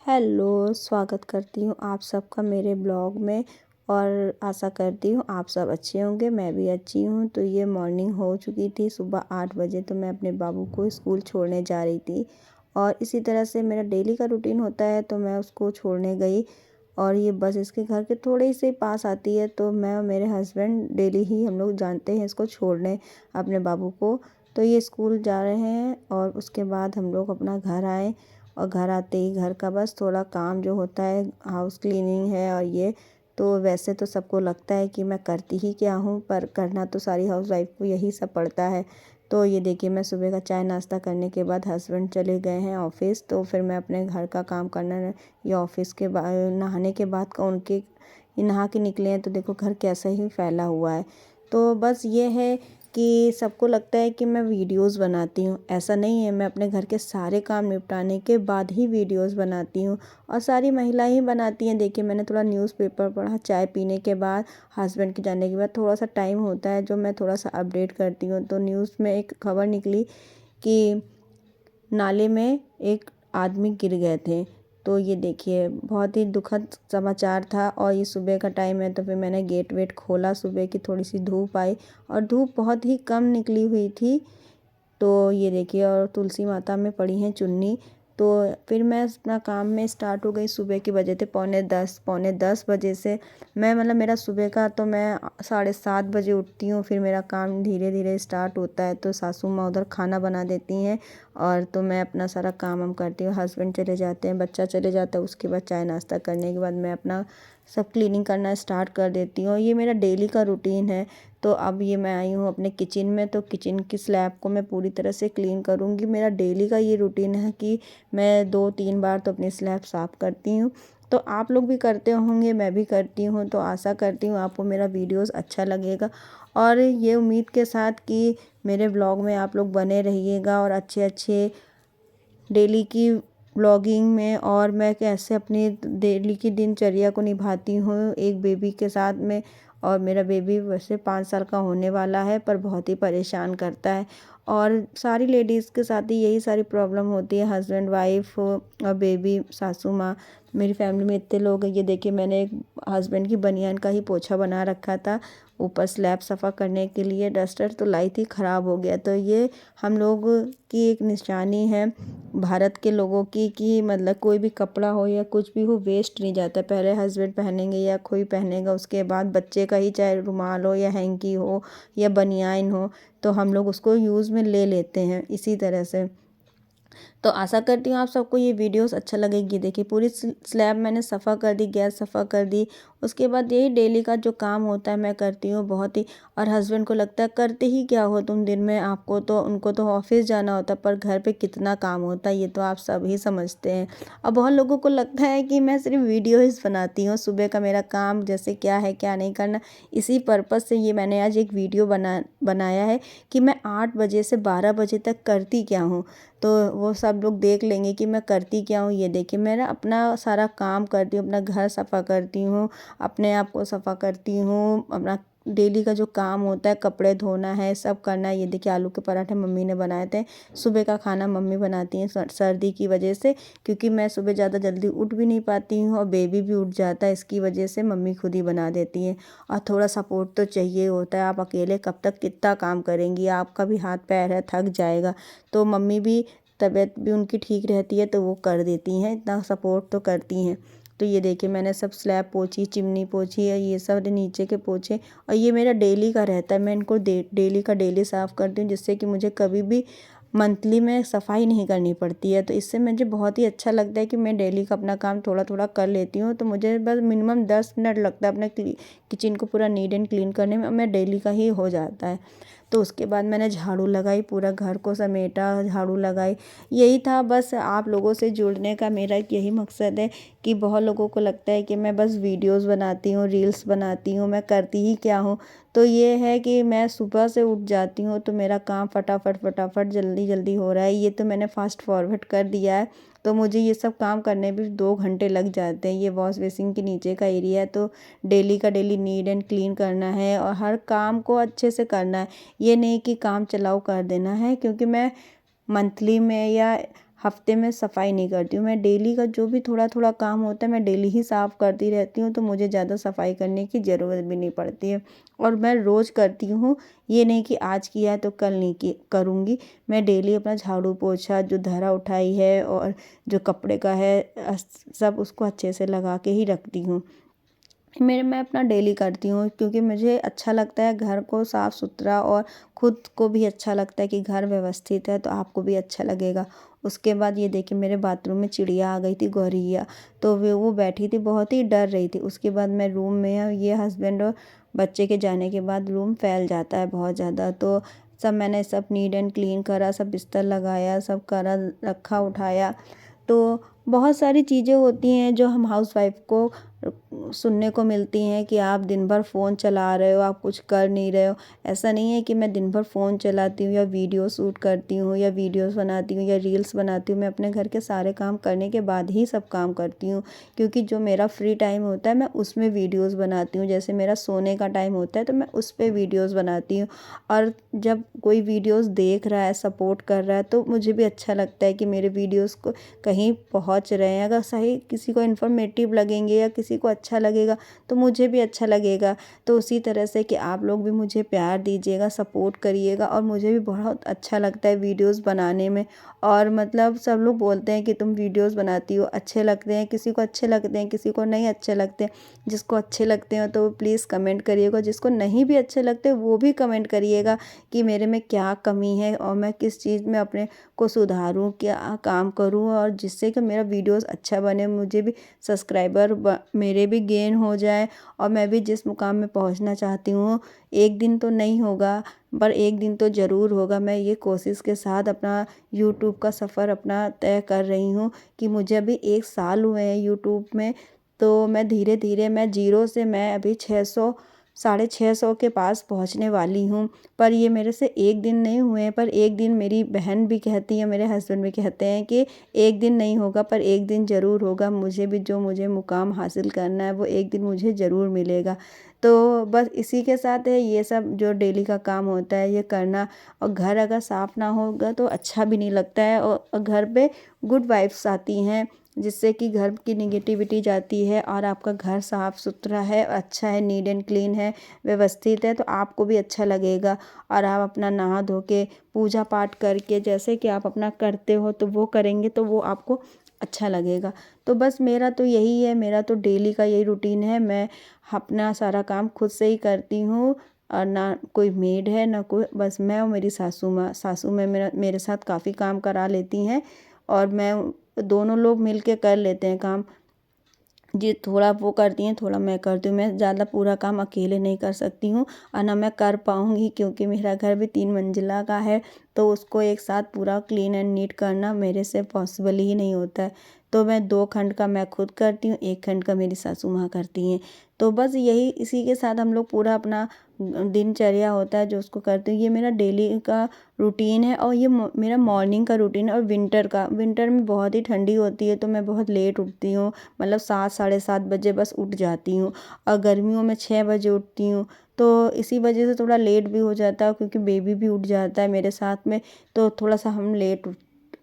Hello, स्वागत करती हूँ आप सबका मेरे ब्लॉग में। और आशा करती हूँ आप सब अच्छे होंगे, मैं भी अच्छी हूँ। तो ये मॉर्निंग हो चुकी थी, सुबह 8 बजे। तो मैं अपने बाबू को स्कूल छोड़ने जा रही थी और इसी तरह से मेरा डेली का रूटीन होता है। तो मैं उसको छोड़ने गई और ये बस इसके घर के थोड़े से पास आती है। तो मैं और मेरे हस्बैंड डेली ही हम लोग जानते हैं इसको छोड़ने अपने बाबू को। तो ये स्कूल जा रहे हैं और उसके बाद हम लोग अपना घर आए और घर आते ही घर का बस थोड़ा काम जो होता है, हाउस क्लीनिंग है। और ये तो वैसे तो सबको लगता है कि मैं करती ही क्या हूँ, पर करना तो सारी हाउस वाइफ को यही सब पड़ता है। तो ये देखिए, मैं सुबह का चाय नाश्ता करने के बाद हस्बैंड चले गए हैं ऑफिस। तो फिर मैं अपने घर का काम करना, ये ऑफिस के बाद नहाने के बाद का उनके नहा के निकले हैं। तो देखो घर कैसा ही फैला हुआ है। तो बस ये है कि सबको लगता है कि मैं वीडियोस बनाती हूँ, ऐसा नहीं है। मैं अपने घर के सारे काम निपटाने के बाद ही वीडियोस बनाती हूँ और सारी महिलाएं ही बनाती हैं। देखिए, मैंने थोड़ा न्यूज़पेपर पढ़ा, चाय पीने के बाद हस्बैंड के जाने के बाद थोड़ा सा टाइम होता है जो मैं थोड़ा सा अपडेट करती हूँ। तो न्यूज़ में एक खबर निकली कि नाले में एक आदमी गिर गए थे। तो ये देखिए, बहुत ही दुखद समाचार था। और ये सुबह का टाइम है तो फिर मैंने गेट वेट खोला, सुबह की थोड़ी सी धूप आई और धूप बहुत ही कम निकली हुई थी। तो ये देखिए, और तुलसी माता में पड़ी हैं चुन्नी। तो फिर मैं अपना काम में स्टार्ट हो गई। सुबह के बजे थे पौने दस बजे से मैं मतलब मेरा सुबह का तो मैं 7:30 बजे उठती हूँ। फिर मेरा काम धीरे धीरे स्टार्ट होता है। तो सासू माँ उधर खाना बना देती हैं और तो मैं अपना सारा काम वाम करती हूँ। हस्बैंड चले जाते हैं, बच्चा चले जाता है, उसके बाद चाय नाश्ता करने के बाद मैं अपना सब क्लीनिंग करना स्टार्ट कर देती हूँ। ये मेरा डेली का रूटीन है। तो अब ये मैं आई हूँ अपने किचन में। तो किचन की स्लैब को मैं पूरी तरह से क्लीन करूँगी। मेरा डेली का ये रूटीन है कि मैं 2-3 बार तो अपनी स्लैब साफ़ करती हूँ। तो आप लोग भी करते होंगे, मैं भी करती हूँ। तो आशा करती हूँ आपको मेरा वीडियोस अच्छा लगेगा और ये उम्मीद के साथ कि मेरे ब्लॉग में आप लोग बने रहिएगा और अच्छे अच्छे डेली की व्लॉगिंग में। और मैं कैसे अपनी डेली की दिनचर्या को निभाती हूँ एक बेबी के साथ में। और मेरा बेबी वैसे 5 साल का होने वाला है, पर बहुत ही परेशान करता है। और सारी लेडीज़ के साथ ही यही सारी प्रॉब्लम होती है, हस्बैंड वाइफ और बेबी, सासू माँ। मेरी फैमिली में इतने लोग हैं। ये देखिए, मैंने एक हस्बैंड की बनियान का ही पोछा बना रखा था ऊपर स्लैब सफ़ा करने के लिए। डस्टर तो लाई थी, ख़राब हो गया। तो ये हम लोग की एक निशानी है भारत के लोगों की कि मतलब कोई भी कपड़ा हो या कुछ भी हो, वेस्ट नहीं जाता। पहले हस्बैंड पहनेंगे या कोई पहनेगा, उसके बाद बच्चे का ही, चाहे रुमाल हो या हैंकी हो या बनियान हो, तो हम लोग उसको यूज़ में ले लेते हैं इसी तरह से। तो आशा करती हूँ आप सबको ये वीडियोस अच्छा लगेगी। देखिए, पूरी स्लैब मैंने सफ़ा कर दी, गैस सफ़ा कर दी। उसके बाद यही डेली का जो काम होता है मैं करती हूँ बहुत ही। और हस्बैंड को लगता है करते ही क्या हो तुम दिन में, आपको तो उनको तो ऑफिस जाना होता है, पर घर पे कितना काम होता है ये तो आप सब ही समझते हैं। और बहुत लोगों को लगता है कि मैं सिर्फ वीडियोज़ बनाती हूँ, सुबह का मेरा काम जैसे क्या है क्या नहीं करना। इसी पर्पज़ से ये मैंने आज एक वीडियो बनाया है कि मैं 8 बजे से 12 बजे तक करती क्या हूँ। तो वो सब लोग देख लेंगे कि मैं करती क्या हूँ। ये देखिए, मेरा अपना सारा काम करती हूँ, अपना घर सफ़ा करती हूँ, अपने आप को सफ़ा करती हूँ, अपना डेली का जो काम होता है, कपड़े धोना है, सब करना है। ये देखिए, आलू के पराठे मम्मी ने बनाए थे। सुबह का खाना मम्मी बनाती हैं सर्दी की वजह से, क्योंकि मैं सुबह ज़्यादा जल्दी उठ भी नहीं पाती हूँ और बेबी भी उठ जाता है, इसकी वजह से मम्मी खुद ही बना देती हैं। और थोड़ा सपोर्ट तो चाहिए होता है, आप अकेले कब तक कितना काम करेंगी, आपका भी हाथ पैर है, थक जाएगा। तो मम्मी भी, तबीयत भी उनकी ठीक रहती है तो वो कर देती हैं, इतना सपोर्ट तो करती हैं। तो ये देखिए, मैंने सब स्लैब पोछी, चिमनी पोछी है, ये सब नीचे के पोछे। और ये मेरा डेली का रहता है, मैं इनको डेली का डेली साफ़ करती हूँ, जिससे कि मुझे कभी भी मंथली में सफाई नहीं करनी पड़ती है। तो इससे मुझे बहुत ही अच्छा लगता है कि मैं डेली का अपना काम थोड़ा थोड़ा कर लेती हूँ। तो मुझे बस मिनिमम 10 मिनट लगता है अपने किचन को पूरा नीट एंड क्लीन करने में, और मैं डेली का ही हो जाता है। तो उसके बाद मैंने झाड़ू लगाई, पूरा घर को समेटा, झाड़ू लगाई। यही था बस, आप लोगों से जुड़ने का मेरा एक यही मकसद है कि बहुत लोगों को लगता है कि मैं बस वीडियोस बनाती हूँ, रील्स बनाती हूँ, मैं करती ही क्या हूँ। तो ये है कि मैं सुबह से उठ जाती हूँ तो मेरा काम फटाफट फटाफट जल्दी जल्दी हो रहा है। ये तो मैंने फास्ट फॉरवर्ड कर दिया है। तो मुझे ये सब काम करने भी 2 घंटे लग जाते हैं। ये वॉश बेसिन के नीचे का एरिया है, तो डेली का डेली नीट एंड क्लीन करना है और हर काम को अच्छे से करना है। ये नहीं कि काम चलाओ कर देना है, क्योंकि मैं मंथली में या हफ्ते में सफाई नहीं करती हूँ। मैं डेली का जो भी थोड़ा थोड़ा काम होता है मैं डेली ही साफ़ करती रहती हूँ, तो मुझे ज़्यादा सफाई करने की ज़रूरत भी नहीं पड़ती है। और मैं रोज़ करती हूँ, ये नहीं कि आज किया है तो कल नहीं की करूँगी। मैं डेली अपना झाड़ू पोछा जो धरा उठाई है और जो कपड़े का है सब उसको अच्छे से लगा के ही रखती हूँ। मैं अपना डेली करती हूँ, क्योंकि मुझे अच्छा लगता है घर को साफ़ सुथरा, और खुद को भी अच्छा लगता है कि घर व्यवस्थित है तो आपको भी अच्छा लगेगा। उसके बाद ये देखिए मेरे बाथरूम में चिड़िया आ गई थी, गौरैया। तो वो बैठी थी, बहुत ही डर रही थी। उसके बाद मैं रूम में, ये हस्बैंड और बच्चे के जाने के बाद रूम फैल जाता है बहुत ज़्यादा, तो मैंने सब नीट एंड क्लीन करा, सब बिस्तर लगाया, सब करा, रखा उठाया। तो बहुत सारी चीज़ें होती हैं जो हम हाउसवाइफ को सुनने को मिलती हैं कि आप दिन भर फ़ोन चला रहे हो, आप कुछ कर नहीं रहे हो। ऐसा नहीं है कि मैं दिन भर फ़ोन चलाती हूँ या वीडियो शूट करती हूँ या वीडियोस बनाती हूँ या रील्स बनाती हूँ। मैं अपने घर के सारे काम करने के बाद ही सब काम करती हूँ, क्योंकि जो मेरा फ्री टाइम होता है मैं उसमें वीडियोस बनाती हूँ। जैसे मेरा सोने का टाइम होता है तो मैं उस पर वीडियोस बनाती हूँ। और जब कोई वीडियोस देख रहा है, सपोर्ट कर रहा है, तो मुझे भी अच्छा लगता है कि मेरे वीडियोस को कहीं पहुंच रहे हैं। अगर सही किसी को इन्फॉर्मेटिव लगेंगे या किसी को अच्छा लगेगा तो मुझे भी अच्छा लगेगा। तो उसी तरह से कि आप लोग भी मुझे प्यार दीजिएगा, सपोर्ट करिएगा, और मुझे भी बहुत अच्छा लगता है वीडियोस बनाने में। और मतलब सब लोग बोलते हैं कि तुम वीडियोस बनाती हो, अच्छे लगते हैं, किसी को अच्छे लगते हैं, किसी को नहीं अच्छे लगते। जिसको अच्छे लगते हो तो प्लीज़ कमेंट करिएगा, जिसको नहीं भी अच्छे लगते वो भी कमेंट करिएगा कि मेरे में क्या कमी है और मैं किस चीज़ में अपने को सुधारूँ, क्या काम करूँ, और जिससे कि मेरा वीडियोस अच्छा बने, मुझे भी सब्सक्राइबर मेरे भी गेन हो जाए, और मैं भी जिस मुकाम में पहुंचना चाहती हूँ, एक दिन तो नहीं होगा पर एक दिन तो ज़रूर होगा। मैं ये कोशिश के साथ अपना यूट्यूब का सफ़र अपना तय कर रही हूँ कि मुझे अभी 1 साल हुए हैं यूट्यूब में। तो मैं धीरे धीरे, मैं जीरो से मैं अभी 600 650 के पास पहुंचने वाली हूँ। पर ये मेरे से एक दिन नहीं हुए हैं, पर एक दिन मेरी बहन भी कहती है, मेरे हस्बैंड भी कहते हैं कि एक दिन नहीं होगा पर एक दिन ज़रूर होगा। मुझे भी जो मुझे मुकाम हासिल करना है वो एक दिन मुझे ज़रूर मिलेगा। तो बस इसी के साथ है ये सब जो डेली का काम होता है ये करना। और घर अगर साफ़ ना होगा तो अच्छा भी नहीं लगता है, और घर पे गुड वाइब्स आती हैं, जिससे कि घर की निगेटिविटी जाती है, और आपका घर साफ़ सुथरा है, अच्छा है, नीट एंड क्लीन है, व्यवस्थित है, तो आपको भी अच्छा लगेगा। और आप अपना नहा धो के पूजा पाठ करके जैसे कि आप अपना करते हो तो वो करेंगे तो वो आपको अच्छा लगेगा। तो बस मेरा तो यही है, मेरा तो डेली का यही रूटीन है। मैं अपना सारा काम खुद से ही करती हूँ, और ना कोई मेड है ना कोई, बस मैं और मेरी सासू माँ। सासू में मेरे साथ काफ़ी काम करा लेती हैं, और मैं दोनों लोग मिल के कर लेते हैं काम। जी, थोड़ा वो करती हैं, थोड़ा मैं करती हूँ। मैं ज़्यादा पूरा काम अकेले नहीं कर सकती हूँ, और ना मैं कर पाऊँगी, क्योंकि मेरा घर भी 3 मंजिला का है, तो उसको एक साथ पूरा क्लीन एंड नीट करना मेरे से पॉसिबल ही नहीं होता है। तो मैं 2 खंड का मैं खुद करती हूँ, 1 खंड का मेरी सासू माँ करती हैं। तो बस यही, इसी के साथ हम लोग पूरा अपना दिनचर्या होता है जो उसको करती हूँ। ये मेरा डेली का रूटीन है, और ये मेरा मॉर्निंग का रूटीन है। और विंटर में बहुत ही ठंडी होती है तो मैं बहुत लेट उठती हूँ, मतलब 7 साढ़े 7 बजे बस उठ जाती हूँ। और गर्मियों में 6 बजे उठती हूँ, तो इसी वजह से थोड़ा लेट भी हो जाता है, क्योंकि बेबी भी उठ जाता है मेरे साथ में, तो थोड़ा सा हम लेट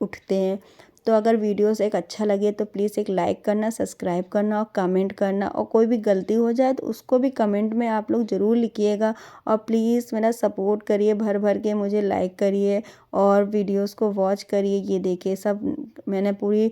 उठते हैं। तो अगर वीडियोस एक अच्छा लगे तो प्लीज़ एक लाइक करना, सब्सक्राइब करना और कमेंट करना, और कोई भी गलती हो जाए तो उसको भी कमेंट में आप लोग ज़रूर लिखिएगा। और प्लीज़ मेरा सपोर्ट करिए, भर भर के मुझे लाइक करिए और वीडियोस को वॉच करिए। ये देखिए सब मैंने पूरी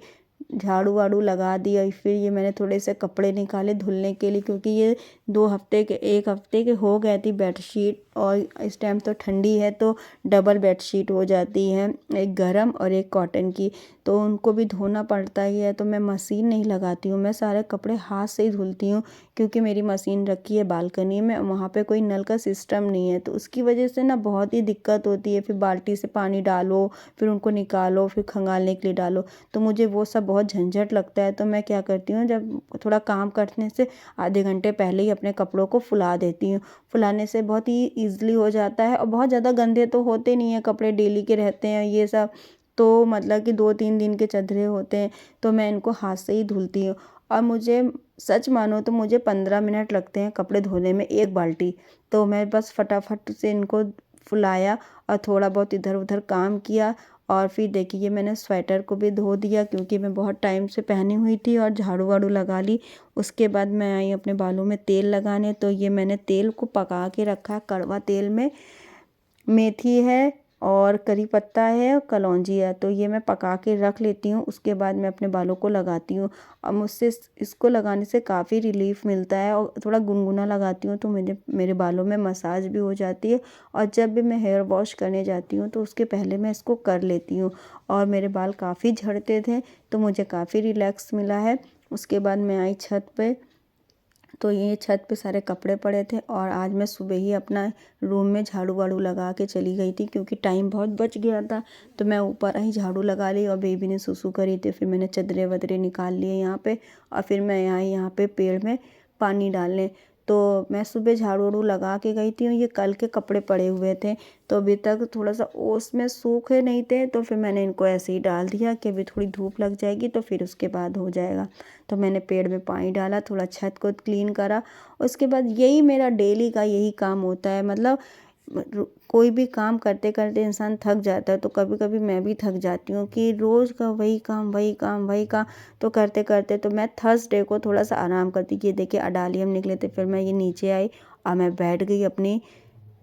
झाड़ू वाड़ू लगा दी, और फिर ये मैंने थोड़े से कपड़े निकाले धुलने के लिए, क्योंकि ये 1 हफ्ते के हो गए थी बेडशीट, और इस टाइम तो ठंडी है तो डबल बेडशीट हो जाती है, एक गरम और एक कॉटन की, तो उनको भी धोना पड़ता ही है। तो मैं मशीन नहीं लगाती हूँ, मैं सारे कपड़े हाथ से ही धुलती हूँ, क्योंकि मेरी मशीन रखी है बालकनी में, वहाँ पे कोई नल का सिस्टम नहीं है, तो उसकी वजह से ना बहुत ही दिक्कत होती है। फिर बाल्टी से पानी डालो, फिर उनको निकालो, फिर खंगालने के लिए डालो, तो मुझे वो सब बहुत झंझट लगता है। तो मैं क्या करती हूँ, जब थोड़ा काम करने से आधे घंटे पहले ही अपने कपड़ों को फुला देती हूँ। फुलाने से बहुत ही ईजिली हो जाता है, और बहुत ज़्यादा गंदे तो होते नहीं हैं, कपड़े डेली के रहते हैं ये सब, तो मतलब कि 2-3 दिन के चदरे होते हैं, तो मैं इनको हाथ से ही धुलती हूँ। और मुझे सच मानो तो मुझे 15 मिनट लगते हैं कपड़े धोने में, 1 बाल्टी। तो मैं बस फटाफट से इनको फुलाया और थोड़ा बहुत इधर उधर काम किया, और फिर देखिए ये मैंने स्वेटर को भी धो दिया क्योंकि मैं बहुत टाइम से पहनी हुई थी, और झाड़ू वाड़ू लगा ली। उसके बाद मैं आई अपने बालों में तेल लगाने। तो ये मैंने तेल को पका के रखा है, कड़वा तेल में मेथी है और करी पत्ता है और कलौंजी है, तो ये मैं पका के रख लेती हूँ। उसके बाद मैं अपने बालों को लगाती हूँ। अब मुझसे इसको लगाने से काफ़ी रिलीफ मिलता है, और थोड़ा गुनगुना लगाती हूँ तो मेरे बालों में मसाज भी हो जाती है। और जब भी मैं हेयर वॉश करने जाती हूँ तो उसके पहले मैं इसको कर लेती हूँ, और मेरे बाल काफ़ी झड़ते थे तो मुझे काफ़ी रिलैक्स मिला है। उसके बाद मैं आई छत पे, तो ये छत पे सारे कपड़े पड़े थे, और आज मैं सुबह ही अपना रूम में झाड़ू वाड़ू लगा के चली गई थी क्योंकि टाइम बहुत बच गया था। तो मैं ऊपर ही झाड़ू लगा ली, और बेबी ने सुसु करी थी, फिर मैंने चदरे वदरे निकाल लिए यहाँ पे, और फिर मैं आई यहाँ पे पेड़ में पानी डालने। तो मैं सुबह झाड़ू वाड़ू लगा के गई थी, और ये कल के कपड़े पड़े हुए थे तो अभी तक थोड़ा सा ओस में सूखे नहीं थे, तो फिर मैंने इनको ऐसे ही डाल दिया कि अभी थोड़ी धूप लग जाएगी तो फिर उसके बाद हो जाएगा। तो मैंने पेड़ में पानी डाला, थोड़ा छत को क्लीन करा। उसके बाद यही मेरा डेली का यही काम होता है। मतलब कोई भी काम करते करते इंसान थक जाता है, तो कभी कभी मैं भी थक जाती हूँ कि रोज़ का वही काम वही काम वही काम, तो करते करते तो मैं थर्सडे को थोड़ा सा आराम करती कि देखिए अडाली हम निकले थे। फिर मैं ये नीचे आई और मैं बैठ गई अपनी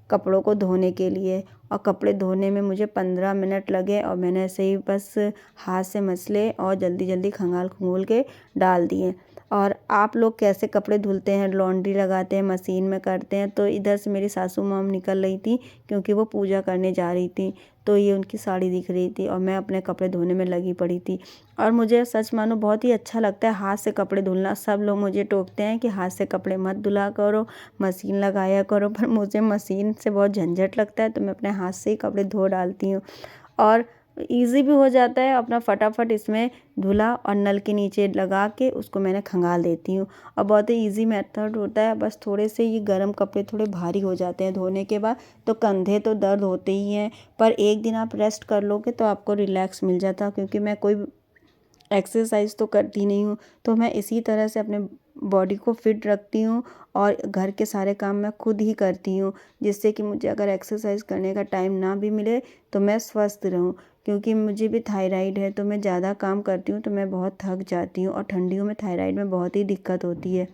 कपड़ों को धोने के लिए, और कपड़े धोने में मुझे 15 मिनट लगे, और मैंने ऐसे ही बस हाथ से मसले और जल्दी जल्दी खंगाल खंगोल के डाल दिए। और आप लोग कैसे कपड़े धुलते हैं, लॉन्ड्री लगाते हैं, मशीन में करते हैं? तो इधर से मेरी सासू माम निकल रही थी क्योंकि वो पूजा करने जा रही थी, तो ये उनकी साड़ी दिख रही थी, और मैं अपने कपड़े धोने में लगी पड़ी थी। और मुझे सच मानो बहुत ही अच्छा लगता है हाथ से कपड़े धुलना। सब लोग मुझे टोकते हैं कि हाथ से कपड़े मत धुला करो, मशीन लगाया करो, पर मुझे मशीन से बहुत झंझट लगता है, तो मैं अपने हाथ से ही कपड़े धो डालती हूँ। और इजी भी हो जाता है, अपना फटाफट इसमें धुला और नल के नीचे लगा के उसको मैंने खंगाल देती हूँ। और बहुत ही इजी मेथड होता है। बस थोड़े से ये गर्म कपड़े थोड़े भारी हो जाते हैं धोने के बाद, तो कंधे तो दर्द होते ही हैं, पर एक दिन आप रेस्ट कर लोगे तो आपको रिलैक्स मिल जाता है। क्योंकि मैं कोई एक्सरसाइज तो करती नहीं हूँ, तो मैं इसी तरह से अपने बॉडी को फिट रखती हूँ, और घर के सारे काम मैं खुद ही करती हूँ, जिससे कि मुझे अगर एक्सरसाइज करने का टाइम ना भी मिले तो मैं स्वस्थ रहूँ। क्योंकि मुझे भी थायराइड है, तो मैं ज़्यादा काम करती हूँ तो मैं बहुत थक जाती हूँ, और ठंडियों में थायराइड में बहुत ही दिक्कत होती है।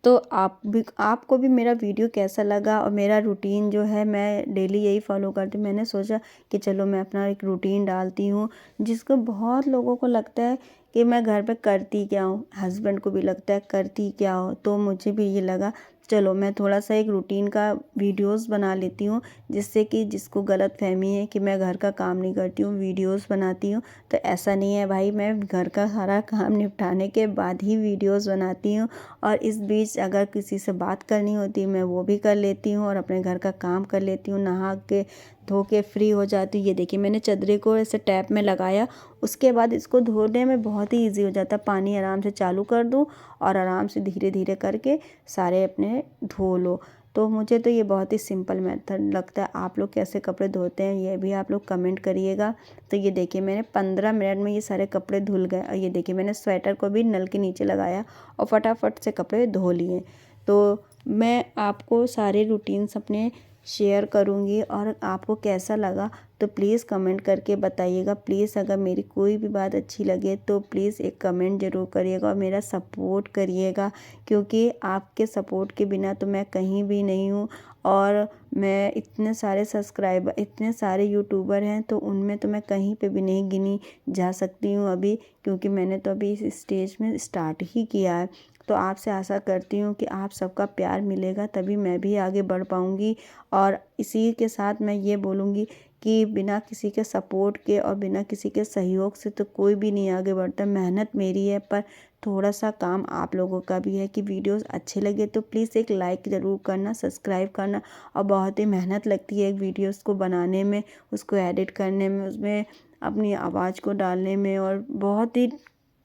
तो आपको भी मेरा वीडियो कैसा लगा, और मेरा रूटीन जो है मैं डेली यही फॉलो करती हूँ। मैंने सोचा कि चलो मैं अपना एक रूटीन डालती हूँ, जिसको बहुत लोगों को लगता है कि मैं घर पे करती क्या हूँ, हस्बैंड को भी लगता है करती क्या हो, तो मुझे भी ये लगा चलो मैं थोड़ा सा एक रूटीन का वीडियोस बना लेती हूँ, जिससे कि जिसको गलत फहमी है कि मैं घर का काम नहीं करती हूँ वीडियोस बनाती हूँ, तो ऐसा नहीं है भाई, मैं घर का सारा काम निपटाने के बाद ही वीडियोस बनाती हूँ। और इस बीच अगर किसी से बात करनी होती है मैं वो भी कर लेती हूँ, और अपने घर का काम कर लेती हूँ, नहा के धो के फ्री हो जाती हूँ। ये देखिए मैंने चदरे को ऐसे टैप में लगाया, उसके बाद इसको धोने में बहुत ही ईजी हो जाता है। पानी आराम से चालू कर दूँ और आराम से धीरे धीरे करके सारे अपने धो लो। तो मुझे तो ये बहुत ही सिंपल मेथड लगता है। आप लोग कैसे कपड़े धोते हैं ये भी आप लोग कमेंट करिएगा। तो ये देखिए मैंने 15 मिनट में ये सारे कपड़े धुल गए, और ये देखिए मैंने स्वेटर को भी नल के नीचे लगाया और फटाफट से कपड़े धो लिए। तो मैं आपको सारे रूटीन्स अपने शेयर करूँगी, और आपको कैसा लगा तो प्लीज़ कमेंट करके बताइएगा। प्लीज़ अगर मेरी कोई भी बात अच्छी लगे तो प्लीज़ एक कमेंट ज़रूर करिएगा, और मेरा सपोर्ट करिएगा, क्योंकि आपके सपोर्ट के बिना तो मैं कहीं भी नहीं हूँ। और मैं इतने सारे सब्सक्राइबर, इतने सारे यूट्यूबर हैं, तो उनमें तो मैं कहीं पे भी नहीं गिनी जा सकती हूँ अभी, क्योंकि मैंने तो अभी इस स्टेज में स्टार्ट ही किया है। तो आपसे आशा करती हूँ कि आप सबका प्यार मिलेगा तभी मैं भी आगे बढ़ पाऊँगी। और इसी के साथ मैं ये बोलूँगी कि बिना किसी के सपोर्ट के और बिना किसी के सहयोग से तो कोई भी नहीं आगे बढ़ता। मेहनत मेरी है, पर थोड़ा सा काम आप लोगों का भी है कि वीडियोस अच्छे लगे तो प्लीज़ एक लाइक ज़रूर करना, सब्सक्राइब करना। और बहुत ही मेहनत लगती है एक वीडियोस को बनाने में, उसको एडिट करने में, उसमें अपनी आवाज़ को डालने में, और बहुत ही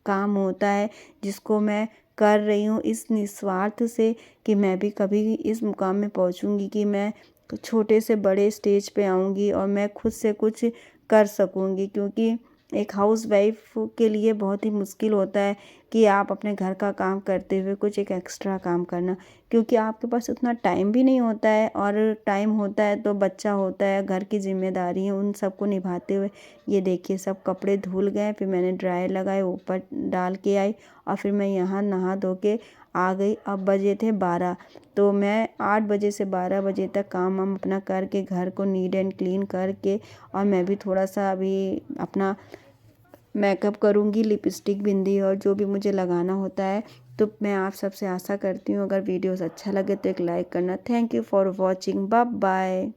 काम होता है जिसको मैं कर रही हूँ इस निस्वार्थ से कि मैं भी कभी इस मुकाम में पहुँचूँगी कि मैं छोटे से बड़े स्टेज पे आऊँगी और मैं खुद से कुछ कर सकूँगी। क्योंकि एक हाउस वाइफ के लिए बहुत ही मुश्किल होता है कि आप अपने घर का काम करते हुए कुछ एक एक्स्ट्रा काम करना, क्योंकि आपके पास उतना टाइम भी नहीं होता है, और टाइम होता है तो बच्चा होता है, घर की जिम्मेदारी है, उन सबको निभाते हुए ये देखिए सब कपड़े धुल गए। फिर मैंने ड्रायर लगाए, ऊपर डाल के आई, और फिर मैं यहाँ नहा धो के आ गई। अब बजे थे 12, तो मैं 8 बजे से 12 बजे तक काम वाम अपना करके घर को नीट एंड क्लीन करके, और मैं भी थोड़ा सा अभी अपना मेकअप करूँगी, लिपस्टिक बिंदी और जो भी मुझे लगाना होता है। तो मैं आप सबसे आशा करती हूँ अगर वीडियोस अच्छा लगे तो एक लाइक करना। Thank you for watching, bye bye.